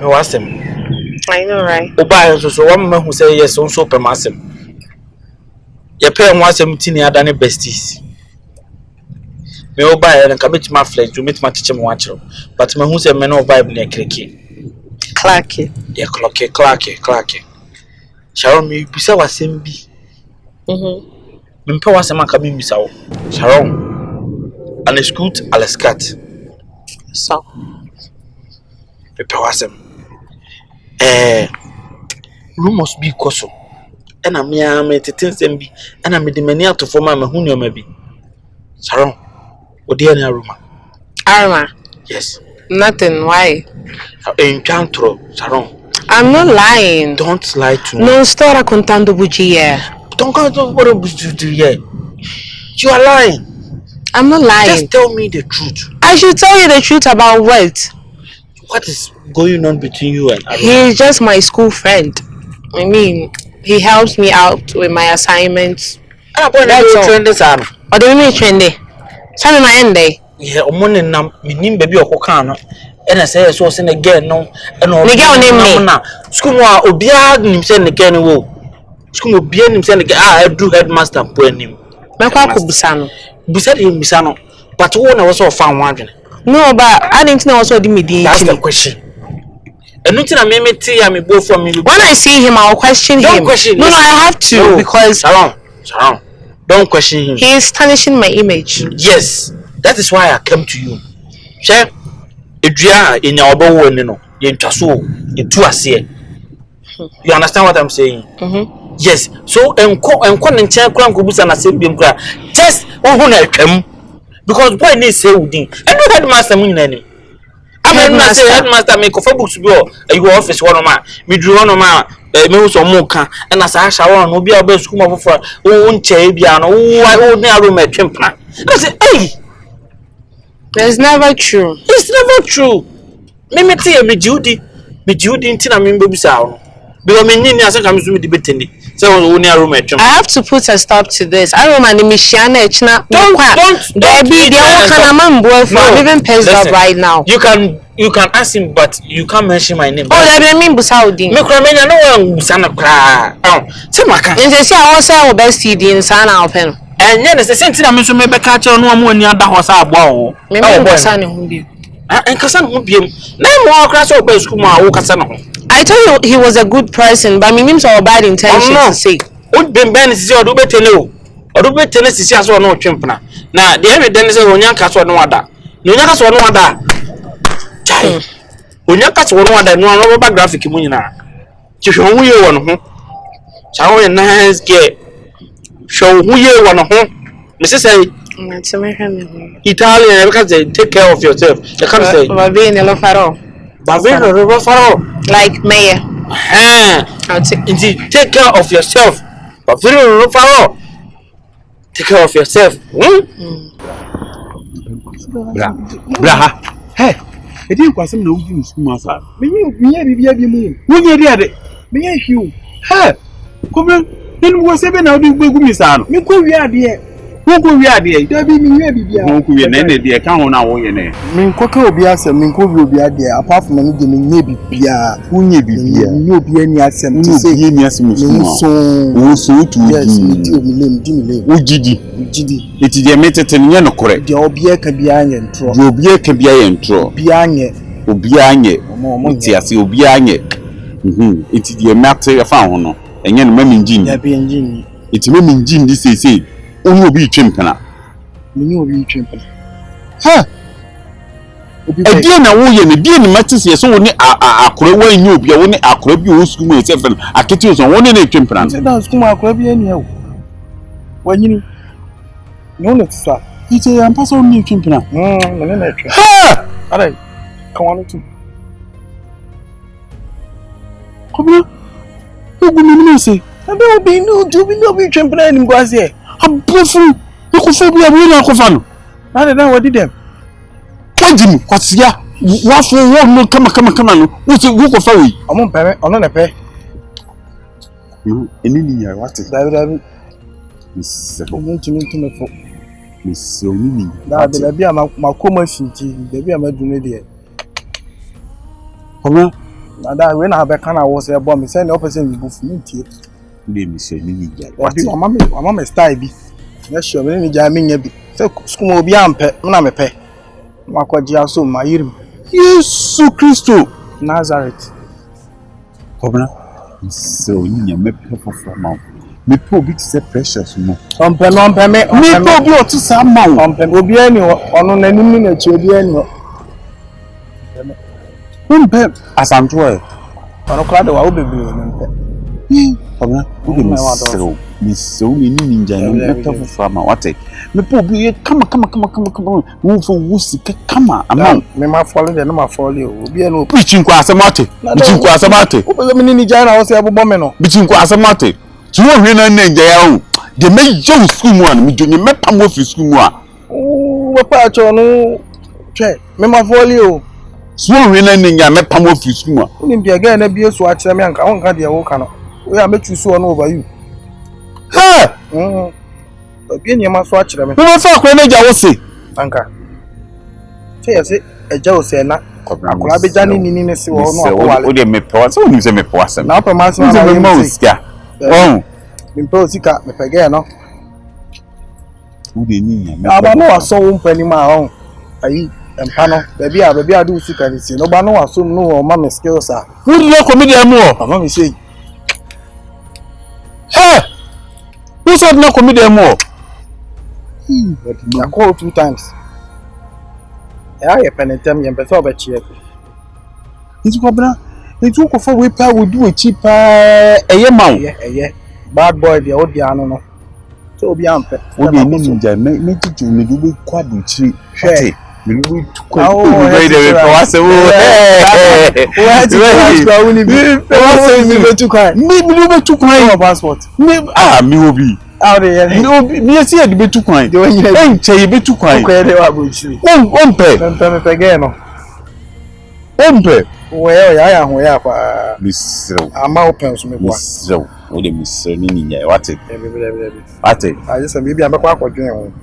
was him. I know, right? Oba so one man who say yes, so permassem. Your parent was him tiny than besties. Me oba and commit my flesh to meet my teacher watch. But me who say me no Bible near Cricky. Clarky. Yeah, Clarky. Sharon, me bisa was him be. Mimpa was a man coming misaw. Sharon. And a scoot a la scat. So. Mimpa was him. Room must be coso. And I'm me things and be, and I'm the many out of my who maybe. Sharon, what dear Aroma? Aroma? Yes. Nothing, why? Encounter, Sharon. I'm not lying. Don't lie to me. Non sto raccontando bugie. Don't go to what you do here. You are lying. I'm not lying. Just tell me the truth. I should tell you the truth about what? What is going on between you and Aroma? He's just my school friend. I mean, he helps me out with my assignments. That's all. Trend this arm. Or do you mean trendy? Tell me my end day. Yeah, morning nam minim baby okokano. And I say so send again no. And no. Nigga name me. School mo obia nim send again wo. School obia nim send again. I do headmaster po anim. Mekwa ko busano. Busa de busano. But who na was so fan wadwene. No, but I didn't know also me di. That's the question. And nothing I me tea am go for me. When I see him, I'll question him. Don't question. No, I have to no, because Sharon. Don't question him. He is tarnishing my image. Yes, that is why I came to you. Share Iddi in your bow no. You You understand what I'm saying? Yes. So just because boy needs say within. And no headmaster mean I'm not saying headmaster make of books go you office one of my me drew one of my me so moka and as I shower no be about school for won't chair bia no I would never met twempna. I say hey, it's never true. It's never true. Me tell me Judy ntina me be bisa because me nini asa come to me debate ni say we near room at I have to put a stop to this. I don't mind the mission echna. Don't be the one kind of man boy for I'm even pissed off right now. You can ask him, but you can't mention my name. Oh, that mean Busaudi. Me kramenya no Busana kra. Say maka. Nse say I say our best CD in Sana open. Enye na say sentina me so me be ka che no amu ani ada ho sa agbo o. Me Busana hu bi. En kasa no biem. Na mo kra so open school ma wo kasa no. I told you he was a good person, but me means all bad intentions to say. O ben sisi odo betele o. Odo betele sisi aso no twempna. Na de evidence say onyan kaso no wada. No onyan kaso no wada. Chai. Onyan kaso no wada no no ba graphic mu nyina. Chihwe hu ye won ho. Chawo ye nice girl. Show hu ye won ho. Me say Italian because they take care of yourself. You can't say Bavino Faro. Bavino Faro. Like mayor. Take care of yourself. Bavino Faro. Take care of yourself. Bra. Hey. E dey kwasem na wuji mu school master. Me bibia bi mu. Wo nye dey ade. Me nye hiu. Hey. Kobra, nenu wo se be na odi gbegu mi sa no. Me ko wi ade. Wo ko wi ade. Da bi mi wi bibia. Wo ko wi na na dey ka ho na wo ye ne. Me ko ka obi asem, me ko wi obi ade. Apart from me dey me nye bibia. Wo nye bibia. Me obi ani asem. Wo say ni asem school. Wo so tu. Yes, me di omi le. Wo jidi. Eti dey metete nye no kore. Dey obi e ka bia nye ntro. Dey obi e ka bia ye ntro. Bia nye. Obi anye. Enti ase obi anye. Eti dey mate ya fa ho no. Enye no mami engine. Ya bi engine. Eti mami engine di say. Onu obi twempena. Me obi twempena. Ha. Edi na wo ye ne di ni matise ye so wo ni akore wa nyi obi wo ni akore bi wo school mu e sefen aketi so wo ni na twempena. Say that school mu akore bi eni e wo. Wanyini. No no tsa. Ite ya mpasa wo ni twempena. Me na twempena. Ha. Alright. Come on to. Kobra. Ogu mi no say. Abe obi no do bi no bi twempena ni ngwa se. Abufu. Ekofa bi abu na akofa no. Na dey what did them? Wajimi kwasia. Wa fo wo no kama no. Wo se wo kofa wi. Omo pere, ono na pe. Eni ni ya wate. David. Mr. Omo tumi fo. Mr. Onini. Da de bia makoma shinti, de bia madune de. Omo That when I have a kind of was a bomb, send the opposite with boof meat. They miss me. What do Mamma style be? Yes, sure, when you jamming a bit. So, school will be ampe, Namepe. Makwaji so my ear. Yes, Christo Nazareth. Cobra, so you make people from out. Me probably say precious more. On Pemon me probably to some mount. On Pemobiano, on an enemy, Chodiano. As I'm toy. On a crowd, I will be blue. Cobra, who Miss so many ninja from what me probably come on. Move for wussy, come on. Me my follow the number for you. Will be no preaching quasamate. Preaching quasamate. Open the mini Jana was a bomeno. Between quasamate. So when I name the they make young school one, me doing a pam with school one. Oh, what part on check. Me my folio. So when I name a pam with school one. Only be again a beer swatch. I mean, I won't cut the Okano. We are met you so over you. Ha! Being your mouth watch them. Who fuck when I was say? Anka. Say, a Joe say not. I be done in the sea or no. Would you make power? So you say me poison. Now, per month, I'm most. Oh, impose it me again. No, who they need? I know I saw penny my own. I and panel, baby, I do sick and see. No, but no, I assume no, mamma skills are. Who do you comedian more? I'm only say, hey, who said no comedian more? I called 2 times. I have penitent and before the cheap. It's Cobra. They took off a whipper would do a cheaper a mount. Yeah, bad boy, the old piano. So be ample. What do you mean? Make it to me do quite tree. Hey, we passport. Me will be. Out there, me see the bit too quiet. The way you ain't say bit too quiet. Well, I am where Miss I'm open to me. Miss Joe, what a Miss Nini, what it? I just maybe I'm a quack or dream.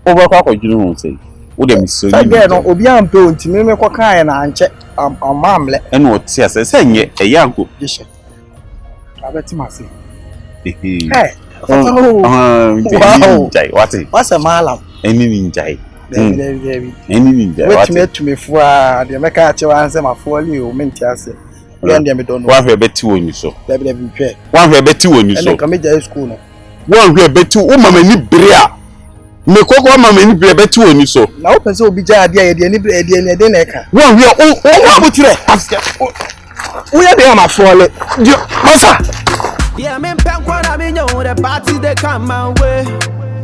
Over quack or you don't say. What a Miss Again, Obian Bill to me, what kind and check on mamlet. And what says I say, a young cook. I bet him I say. Hey, what it? What's a malam? Any ninja. Any wait to me for the American answer my folio, Mentias. And them don't one who bet 2 when you saw. They will be one who bet 2 when you saw. Come to school. One who bet 2 woman in Bria. Me cook one man in Bria bet 2 when you saw. Now, so be jadi any dinner. One we are all put you we are there, my follow. Yeah, I'm what I mean, the party they come my way.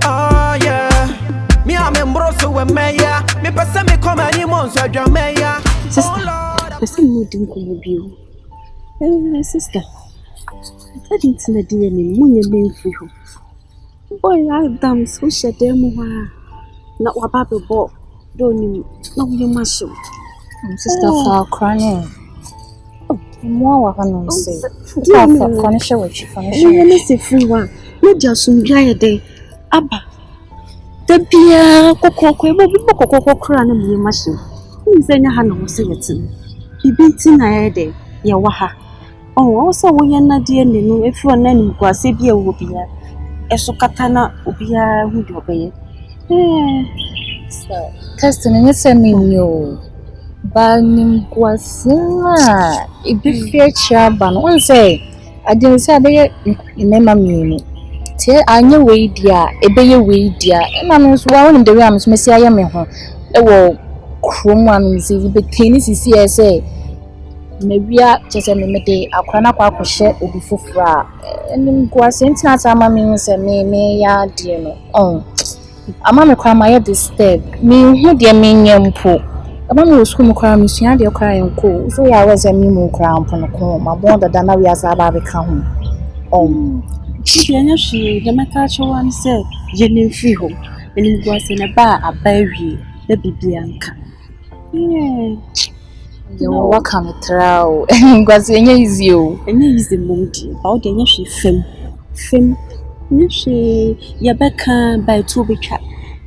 Oh, yeah. Me, I'm in Brosso with Maya. Me, person me come any months with your Maya. Sister, no drink with you. My sister, I didn't see the DNA. Money being free. Boy, I've done so shut them. Not what Papa bought. Don't you know you must show? Sister, for crying. More can say. Furniture with you. Furniture. Free one. Not just some guy a day. Abba. The beer, cocoa, crown and your machine. Who's any hand of Satan? He beats in a day, Yawaha. Oh, also, we are not dear, if you are none, Guasibia will be a Socatana will be a wood obey. Testing it send me new. Banim Guasina, it be fair chaban. One say, I didn't say in Emma Muni. I knew way dear, a bay way dear, and I was one of the rams, Messiah Meho. A war, chrome one is if the tennis is CSA. Maybe I just a day, a cranapa shed will be for fra. And Guasins not some means and may ya dear no. Oh, a mamma cram my this step. Me who dear mean young poor. A mamma was whom cram is your crying cool. So I was a mimo crown upon a comb. My wonder than I was about to come. Oh. She the Macacho one said, Jenny Fiho, and it was in a bar a berry, the Bianca. You were welcome to throw, and was in you, and is the moody about the she film. She Yabaka by Toby Cat.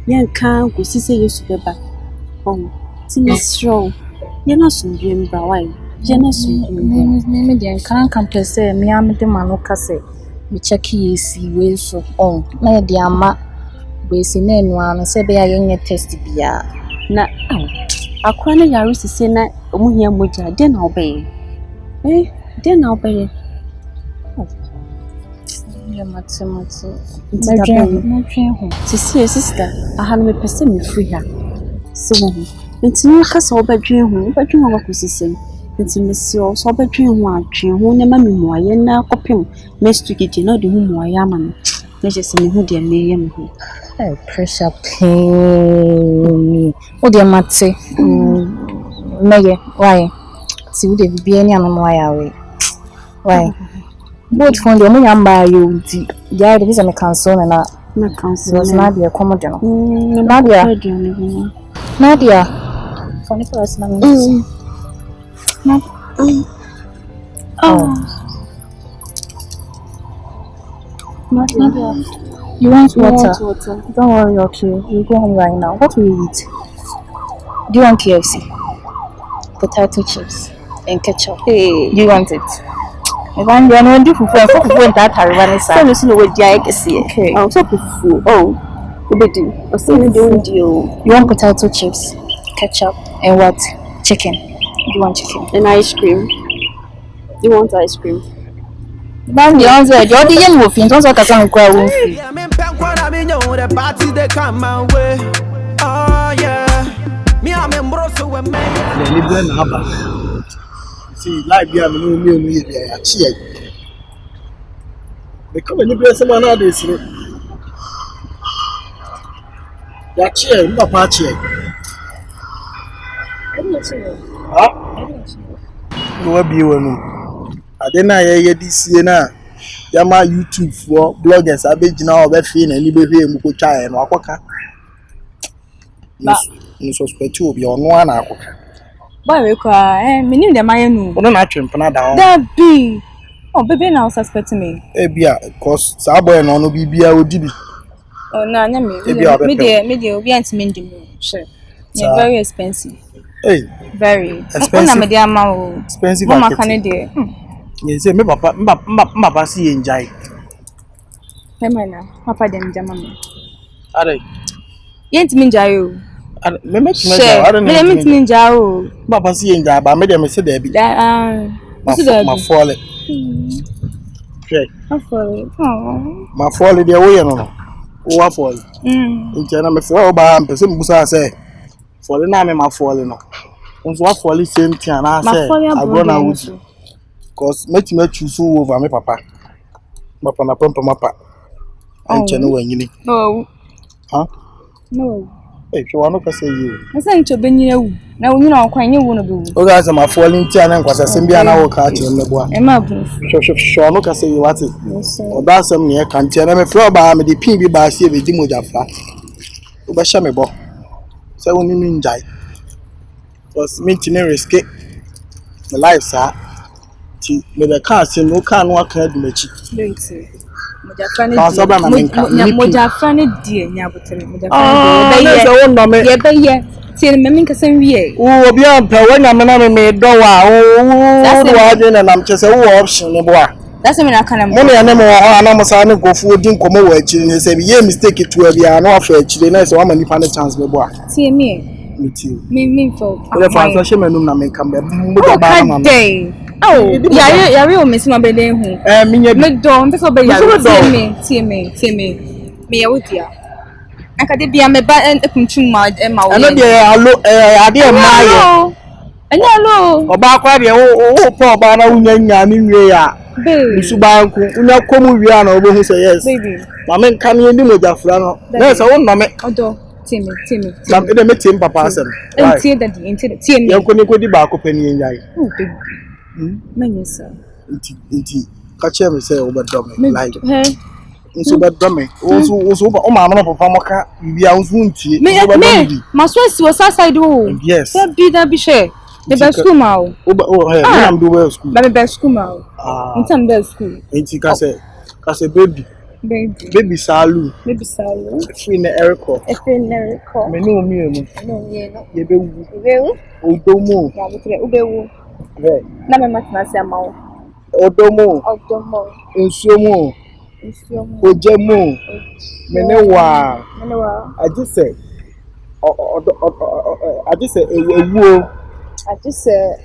Young can't go see you super back. Oh, Tinny Straw, you're not so dream, Brown. Genesis. Me dey kan pese me am de ma no kase me check yesi we so on na dey ama we si na enu an se be ya yenye test bia Na akwa na yaro sise na omuhia moja de na obeye. De na obeye. ya matemati Na twen ho. Sisi sister, aha no me pese me free ha. So ntini kasa obadwen ho bakosisem. Ntini so obadwen ho atwen ho na ma me moaye na kopem next week je na de ho moaye ama no. Na je se me ho de meye me ho. pressure pain me o dey mate meye why ti we dey bia ni anu why awe why both from the money am buy you di ya dey say me cancel na was Nadia commode no Nadia funny person na Nadia, you want water? Don't worry, okay. We'll go home right now. What will you eat? Do you want KFC? Potato chips and ketchup. Hey, do you want it? If I'm going to do for that, I run it. So listen to what Jake is here. Okay. I'm so full. Oh, what do? What's the deal? You want potato chips, ketchup, and what? Chicken. You want chicken? And ice cream. You want ice cream? That's the answer. You're the young wolf. You don't talk as I'm going to the party they come my way. Oh yeah. Me I'm in Brussels with me. See, like be am no ya chia. They come any place man na dey see. Ya chia, no pa chia. No be wonu. Ade na ye this year na ya ma YouTube for bloggers abegina obefi na ni behwe mu ko twa no akoka. Ni suspect obi ono na akoka. boy we kwa me nim dem ayenu Ono na twempena da ho. that be oh baby now suspect me Bia cause sa boy no bibia odi bi. oh na nya me dey obi antime ndim sure yeah very expensive Hey, very expensive. na me dey ama o Expensive mama kan dey you say me papa see enjoy. na papa dem jama me Are yentime njai o me me me njai o papa see enjoy ba me dem say there be. Ma fall. Okay. Ma fall there we no. O fall. Nti na me fall ba am pese mbusa say fall na me ma fall no. Nso wa fall same thing na say agro na wuti. Cause me choose over me papa. Papa na pampa mapa. Anche no wanyini. Oh. Huh? No. Eh, so wano ka say you. I say ncho benyina wu. Na wonyi na okwan nye wu no be wu. O ga say ma fall ntia na nkwasa sembia na wo ka ache me boa. E ma bu. So wano ka say you what? O da sem ne ka ntia na me fro ba me de pin bi ba sie be di moja fra. O ba sha me bo. Say woni mi njai. Cause me tine risk the life sir. Ti me the car say no car no aka du machi. Moja fane die nya botere moja fane ye be ye ti me min kasem wie wo obi ampa wanya me na me do wa wo wa de na nam chese wo option ne bo a that's me na kana mo ne mo ho na mo sa ne gofu odi nkomo wa akiri ne se bi ye mistake to a bia na afa akiri na se wa mani pa ne chance me bo a ti me for wo fa so she menum na me kam be mo do ba na ma oh yare o mesima be den hu me do me so be yare ti me me ya wodia aka de bia me ba ekuntum ma wo ano de alo ade e ma ye enya alo oba kwa de wo po oba na unya ni wie ya bisu banku unya komu wie na obo hu say yes baby ma me kan ye ni mojafra no na se wo no me odo ti me sam e de me tim papa asem enti daddy ti me ye ko ni ko di ba ko pani nyai oh baby Manyesa. Inti. Catch me say over dummy. Like. Nso ba dummy. Oso ba o ma no papa moka bia nso ntie. Me. Maso si was outside o. Yes. That be share. The best school ma o. Hey, me am do well school. Ba best school ma o. Intam best school. Inti ka say baby salu. Free na Erico. Me no mi no. No ye no. Ye be wu. Ye wu. O do mo. Ya butre ube wu. Na me matna se amawo. Odomo. Nsuomo. Ojemo. Menewa. I just say ewu. I just say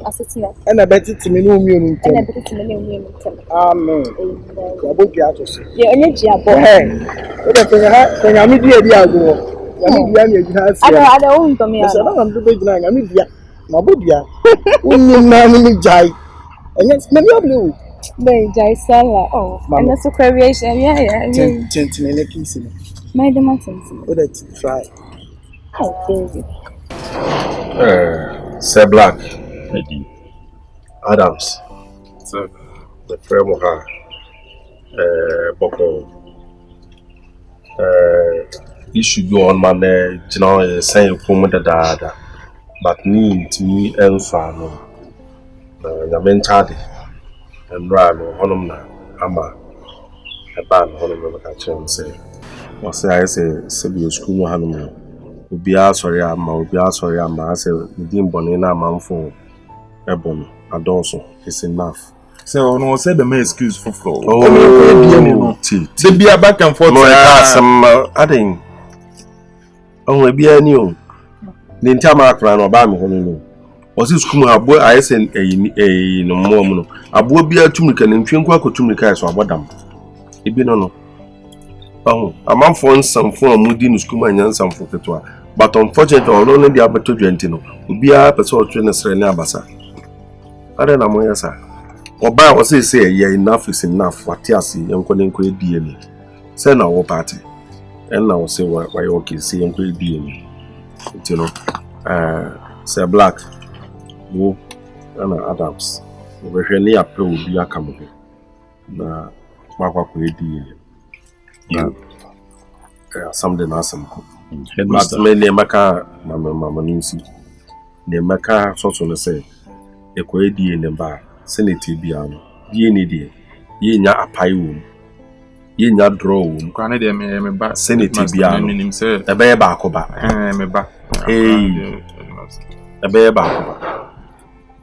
asitna. And I bet it to me no meaning. And I bet it to me no meaning. Amen. I book you out. Yeah, energy abo. What I'm media go. I don't me. I don't do big nine. I mean, my bodia. We jai. And yes, many of you. They jai sala. Oh, and that's a creation. Yeah. Gentlemen, kissing. My demands. What I try. Oh, Seer Black, Iddi, Adams, the frame of her, Opoku, issue go on man, you know, saying from the dada, but need me and Fano, the mentality, and Ram or Honoma, Ama, a band Honoma catch and say, or say I say, Sibu school Hanuma. Obi sorry ama I say within bonina manfo ebon adulso is enough. So no say the main excuse for flow. They be back and forth. No, some adding. Oh, be any o. The entire clan or bam hono. Was this school abo I send a no more abo bia tumika and twinkwa ko tumika so abodam. E bi no. Oh, a man for some form moody no school and some for ketwa. But unfortunately, only the abato dwentino. Obi a person train srene abasa. Ade na mo yesa. Oba wo say enough is enough. What you see, enko edi ni. Say na wo party. And now say why okay see enko edi ni. You know. Seer Black. Wo na Adams. We hwe ni apre obi aka mo. Na makwa ko edi ni. Yeah. Something awesome. But me maka mama nsi ne maka so no say e ko edi ne ba senate bia no die ne die ye nya apai wo ye nya draw wo kwa ne de me ba senate bia no nim say e be ba ko ba me ba e be ba ko ba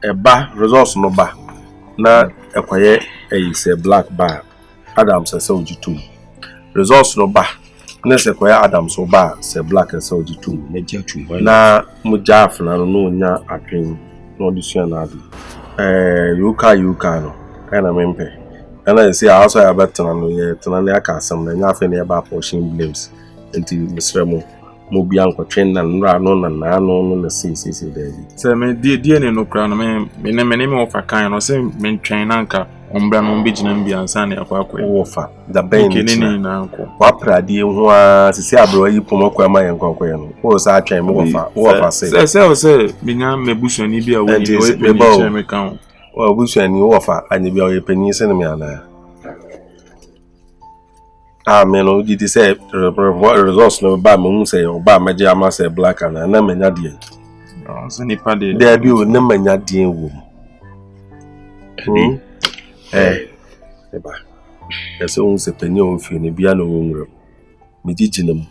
e ba resource no ba na e kwaye e Seer Black ba Adams say ojitu resource no ba nese kwa Adams oba Seer Black so jitu na mujaf na no nya atwen no disua na ade yuka no kana mempe ana say also ya betana no ye tena na aka asam na nya afa na ba portion blames enti misremo mo bia nkotwen na nra no na no si dey say me die ne no kra no me ofa kan no say me ntwen na nka ombra no mbe gina mbi ansa na akwa wofa da ben ni na nko waprade ho a sisi abro yi pomoko ama ye nkonko ye no wo sa atwen me wofa say binya mebusuani bia wo ni we pe me kan wo busuani wofa anye bia wo penyi se ne me ana ameno did say resource no ba mo say oba maje ama Seer Black ana na menya de so nipa de there bi o na menya de wo eba ese on se penye on fi ne bia no wonwura me jijinam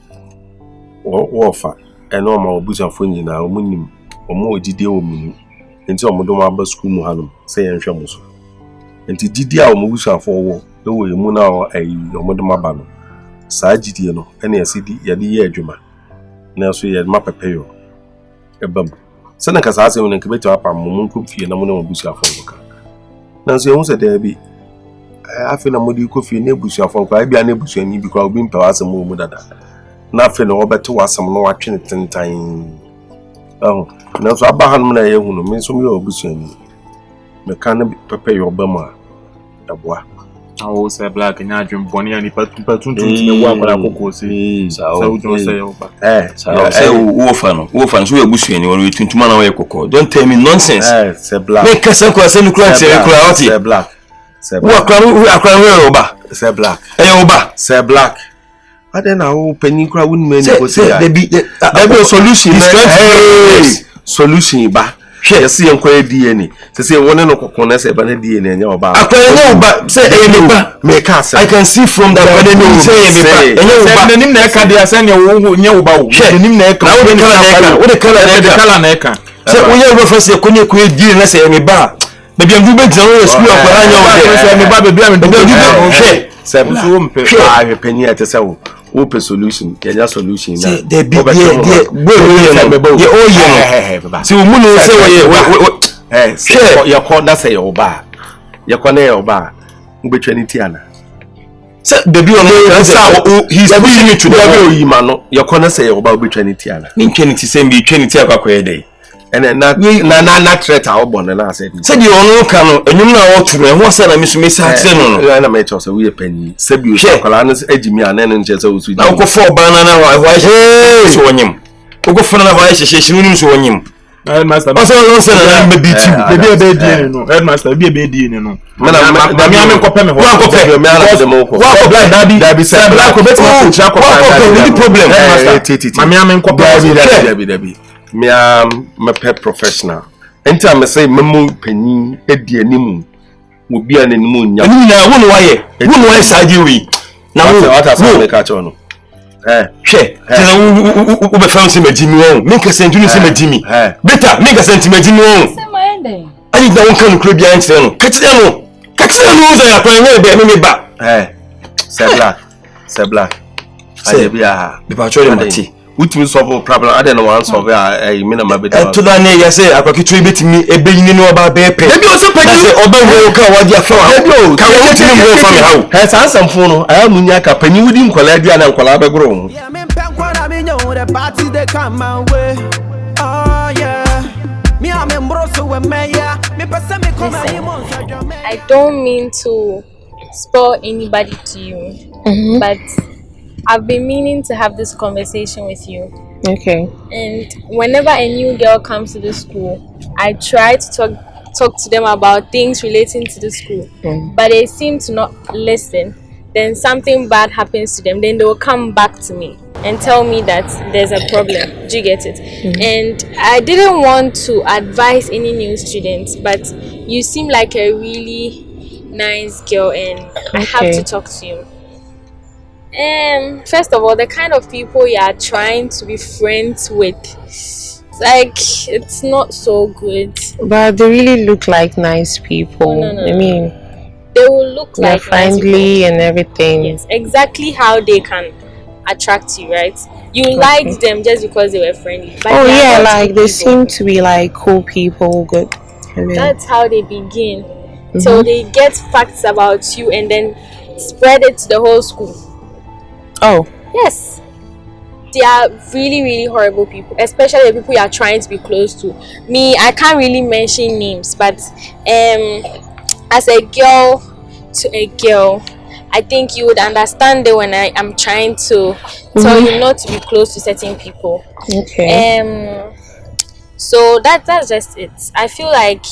wo fa eno ma obusafo nyina omunim omo odide wo mu enti omodo ma ba school mu hanum se ye nhwe mo so enti didi a omo busafo wo e wo emu na omodo ma ba no saa jidie no ene asidi ye de ye adwuma na so ye ma pepeyo ebam se na kasa ase won nke beti apa mo nko fie na mo na obusafo wo ka na so ye hu se da bi afi na modi ko fi na ebusuafo kwa bia na ebusuani bi kwa obi mpa asem mu dada na afi na obeto asem no watwe tentan na so aba hanum na ye hunu me so me obusuani me kan pepe yo bama daboa awo Seer Black nya adwum boni ani patun me wo akwara kokko si so do say oba say wo fa so ebusuani wo tuntuma na wo kokko don't tell me nonsense Seer Black me kasa kwa se nukura oti Seer Black wo akra oba Seer Black oba Seer Black ade na wo penyi kura won me ni ko say there be solution solution ba yes yen kwa DNA say won no kokko na say ba na DNA enya oba akra oba say nipa me ka say I can see from that when you say nipa enya nim na eka dia say ne wo nya oba wo nim na eka wo de kala na eka say we are go for say ko ne ko di na say me ba baby am do be jam school of anya say me ba baby am do be say so mpe a penny at say wo solution ya solution na the big we see we no say say you call that say your ba you call your ba ubetwa ni ti ana say baby on he's pushing me to the wall you man no you call say your ba ubetwa ni ti ana me twenty say me 20 akwa dey and na threat a obon na say the ono ka no enyum na wotu me ho say na me so me sa atre no na me cho say we penny say bi o kwala no agimi ana no nche say o su na ko for banana wa so wonyim ko for na wa hyehyehye nim so wonyim headmaster also no say na me biti be di no headmaster be di no na me am ko pe me ho wa ko pe me ala de mo ko wa ko black dabi say black ko bet ma ko tra ko problem headmaster me am ko pe dabi me am a professional enta me say memu panyi edi animu wo bia nanimu nya ani na wo no waye saje wi na wo wata so me ka cho no hwe tena wo be fancy magimi won me ka sentuni se magimi beta me ka senti magimi won se mayende ani da won kan kro bia ntre no ka kire no za ya kwan we me ba say black say bia be pa cho le mati which means solve problem I don't know one solve me na mabeda to da ne ya say akwakitwe betimi ebeyini no ba be pe maybe also pe say oba wo ka wadi afa ka wo timi mo fa me hawo he san samfo no aya munya ka pani wudi nkola dia na nkola be gro ho yeah me penkwa na me nyo the party they come my way oh yeah me am embroso we me ya me pesa me come I don't mean to spoil anybody to you but I've been meaning to have this conversation with you. Okay. And whenever a new girl comes to the school, I try to talk to them about things relating to the school. But they seem to not listen. Then something bad happens to them. Then they will come back to me and tell me that there's a problem. Do you get it? And I didn't want to advise any new students, but you seem like a really nice girl and I have to talk to you. First of all, the kind of people you are trying to be friends with, it's not so good. But they really look like nice people. No. I mean, they will look like friendly nice and everything. Yes, exactly how they can attract you, right? You liked them just because they were friendly. But they seem to be like cool people, good. That's how they begin. So they get facts about you and then spread it to the whole school. Oh. Yes. They are really, really horrible people, especially the people you are trying to be close to. Me, I can't really mention names, but as a girl to a girl, I think you would understand that when I am trying to tell you not to be close to certain people. Okay. So that's just it. I feel like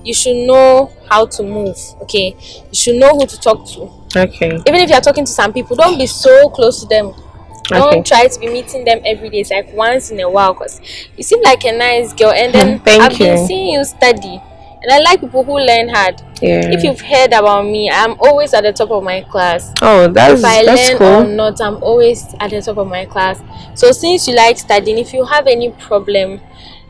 you should know how to move, okay? You should know who to talk to. Okay. Even if you're talking to some people, don't be so close to them. Don't try to be meeting them every day. It's like once in a while, because you seem like a nice girl. And then I've been seeing you study. And I like people who learn hard. Yeah. If you've heard about me, I'm always at the top of my class. Oh, that's cool. If I learn or not, I'm always at the top of my class. So since you like studying, if you have any problem,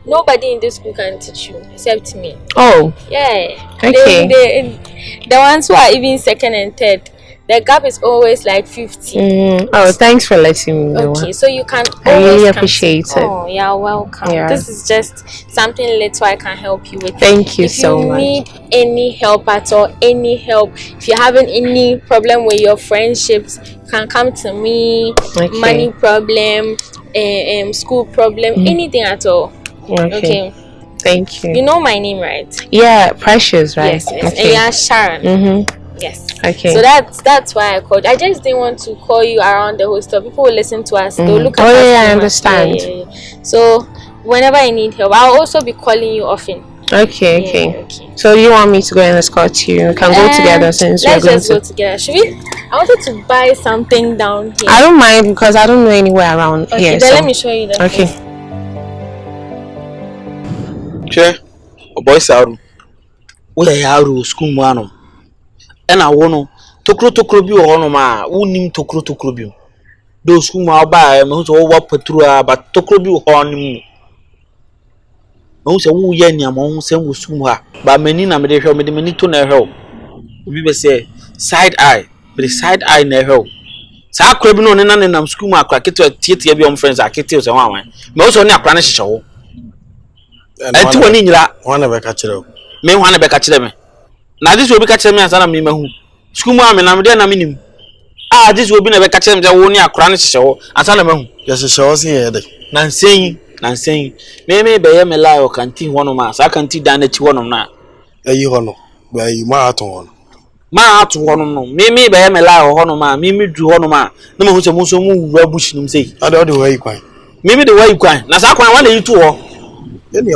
nobody in this school can teach you except me. Oh. Yeah. Okay. The ones who are even second and third, the gap is always like 50. Oh, thanks for letting me know. Okay, so you can I really appreciate it. Oh, you're welcome. Yeah. This is just something little I can help you with. Thank you so much. If you need any help at all, any help, if you're having any problem with your friendships, you can come to me. Okay. Money problem, school problem, anything at all. Okay. Thank you. You know my name, right? Yeah, Precious, right? Yes. Okay. And you're Sharon. Yes. Okay. So that's why I called. I just didn't want to call you around the hostel. People will listen to us. They'll look at us. Oh yeah, I understand. Yeah. So whenever I need help, I'll also be calling you often. Okay. So you want me to go and escort you? We can go together since we're going to. Let's just go together. Should we? I wanted to buy something down here. I don't mind because I don't know anywhere around here. Then let me show you the Okay. Che, boy Saru. We are school man. And I want to bi ono ma unim tokro bi do school ma ba me so wo patrol but tokro bi ho onim who say who ye ni among some was sumwa, but many na me de hwe me de mani to na hwe. Obi be say side eye, but the side eye na hwe. Sa akra bi no ne na ne nam school mu akra keto tietie bi om friends akete o se wan wan. Me so ne akra ne hyehyɛ wo. Enti woni nyira, wana be ka kire o. Me wana be ka kire me. Na this obi ka kire me asana me mahu. School mu am na me de na me nim. Ah this obi na be ka kire me wo ne akra ne hyehyɛ wo asana mahu. Ya hyehyɛ wo se ye de. Na nsen me be ye me la o kanti hono ma sa kanti dan na chi hono na. Eyi hono, ba yi ma ato hono. Ma ato hono no me be ye me la hono ma me du hono ma na mahu se mu so mu wura bush nim sei. Ade o de wa yi kwan. Me de wa yi kwan na sa kwan wa na yi tu ho.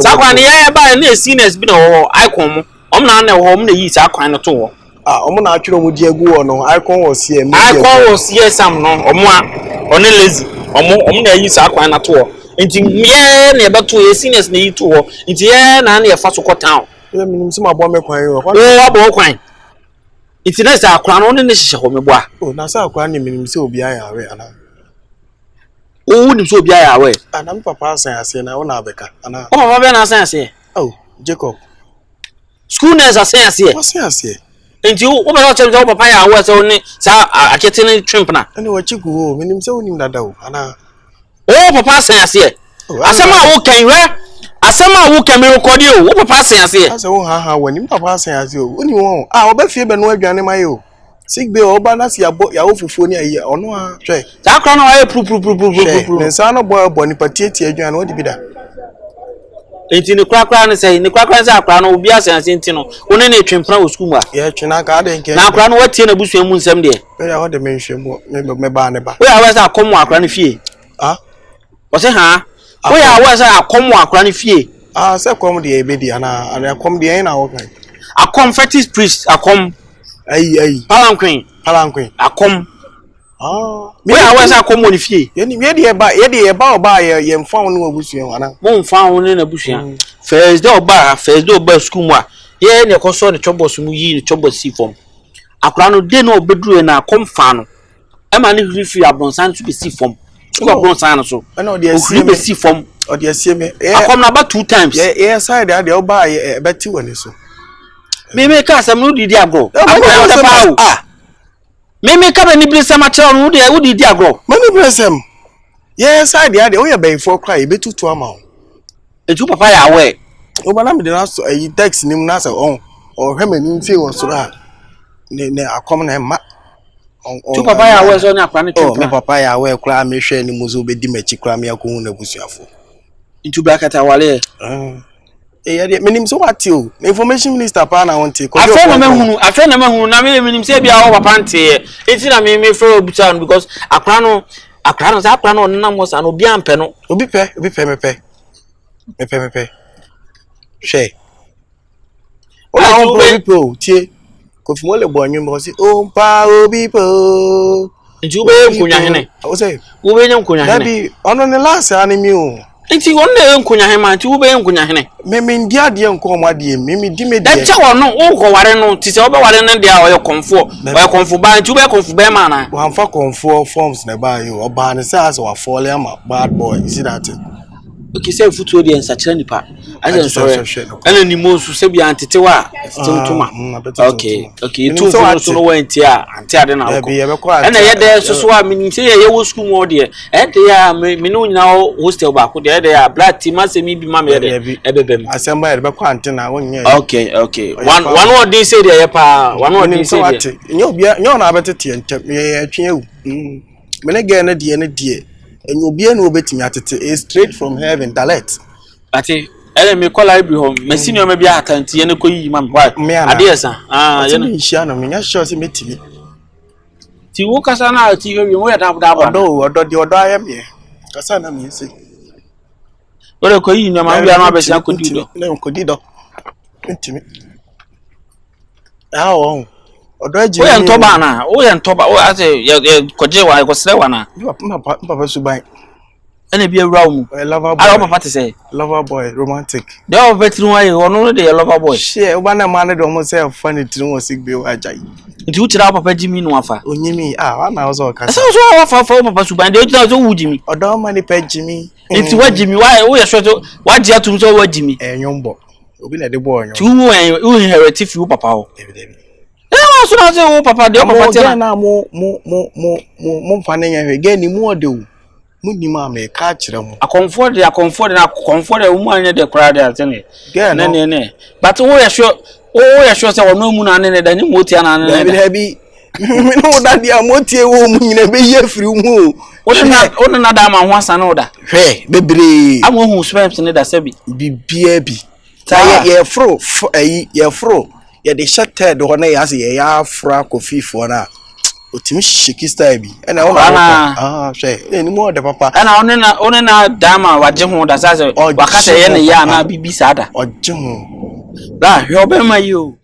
Sa kwan ya ba na seniors bi na ho icon mo om na na ho om na yi sa kwan no to ho om na atwero mu di agu ho no icon wo sie me icon wo sie sam no om a one lazy om na yi sa kwan na to ho nti ye na e beto ye seniors na yi to ho nti ye na na e fa so ko town ye minim se mabo me kwan yo o abo kwan nti na sa kwan no ne hyehyɛ ho me bo a o na sa kwan ni minim se obi aya awe ana o nim so obi aya awe ana me papa asan ase na wo na abeka ana o papa be na asan ase oh Jacob school nurse asan ase asan ase nti wo be na chem papa ya awe se oni sa akete ne twimp na ani wa chiku ho minim se wonim dada o ana o papa asan ase asema wo kan hwe asema wo kan me record o wo papa asan ase ase wo ha wani papa asan ase o oni wo oba fie be no adwane maye o sigbe oba na si abo ya wo fufuo ni ayi ono a hwe sa akra no aye pru ne sa no bo ni patieti adwane wo di bida enti ne kwakra ne sei ne kwakra se akra no obi asan ase enti no woni na etwempra wo school mu a ye twena ka de nke na akra no watie na busua mu nsem de ya wo de menhwemu me ba ne ba wo ya wa se akomo akra ne fie o se ha wo ya wa se akomo akra ne fie se kom de ebedi ana akom de na wo kan akom fetish priest akom ai palanquin akom me ya wa se akomo ne fie ye de ye ba oba ye mfa wo no abusua ana mo mfa wo ne na busua first day oba school mu a ye ne koso ne chobos mu yi ne chobos si form akra no de no obeduru na akom fa no e ma ne refi abronsan to be si form ko abronsan so na o de asie be si form o de asie me akom na ba 2 times ye side ade oba ye beti woni so me ka sam no didi agro me ka be ni brisam a che no wo didi agro me ni brisam ye side ade o ye be for cry be tutu ama o eju papa ya we oba na me de na so ayi text nim na say o hwe mani mfe won so ha ne akom na ma tu papa ya we so ni akwa ne twempa me papa ya we kura me hwe ni muzo be di machi kura me akohu na busuafo ntu brakata wale ye menim so wati o information minister pa na wonte ko afa na mahunu na me menim se bia wo papa nte enti na me fro obuta no because akra no sa akra no na mo sa no bia ampe no obi pe me pe she o na on pro tie ko fi mo le bo anwum bo si o pa obi po nti ube nkunya hene o se ube nya nkunya hene dabi ono ne last anime o nti wonne nkunya hene ma nti ube nkunya hene me ndi ade nko mo ade me di me de da cha wono wo ko ware no ti se obe ware no de a oye konfo ba nti ube konfo ba ma na wo amfa konfo forms na ba yo oba ne say as wa fall ama bad boy you see that okay say futu odi ensachira nipa aje sorry ana ni mosu se bia antete wa tintuma okay tu so no wenti a anti ade na ko ana ye de so a mini se ye wo school mo de e de ya me no nyina hostel ba ko de ya black team asemi bi ma me de ebebem asemba ye be ko anti na wonye okay one word dey say there pa one word dey say there nyo na abetete ntem ye atwe ewu me ne ge na die and you be no obetimi atete is straight from heaven direct ati ele me call library home me senior me bia atanti ye ne ko yi mam why adesa ye no hia no me nya sure se metimi ti wo kasa na ati we wo ya da odo de ayem ye kasa na me se ore ko yi nyama bia no abesia ko dido na ko dido metimi o odo aji o ye ntoba na o ye ntoba o ase ye koje wa ko sere wa na papa subai ene bi awura mu lover boy ara papa te say lover boy romantic de o betru wa ye ono de lover boy she o ba na ma na de o say funny tinu o sigbe o ajai nti uchira papa jimi no afa onyimi wa na o so ka so wa fa papa subai de uchira so wujimi odo ma ni pa jimi It's what Jimmy, why we are sure to what you have to do what Jimmy and Yombo. Obi na de boy. Two who inherit you, Papa. So I say, oh, Papa, the Papa, na mo fanning again, ni more do. Muni mamma catch them. A comfort, a woman in the crowd, ne. But oh, I sure, say, no moon and then you motian and heavy. No, that the amotie woman in a be free woo. What another man wants another. Hey, baby, I won't swept in the Sebi. Be tie ye fro, ye fro. Ye the shattered one as a fra coffee for now. Otimi shiki style bi na ona hwe any more the papa na ona na dama waje ho da sase wakata ye ne ya na bibi sada oje ho da hwe obema yi o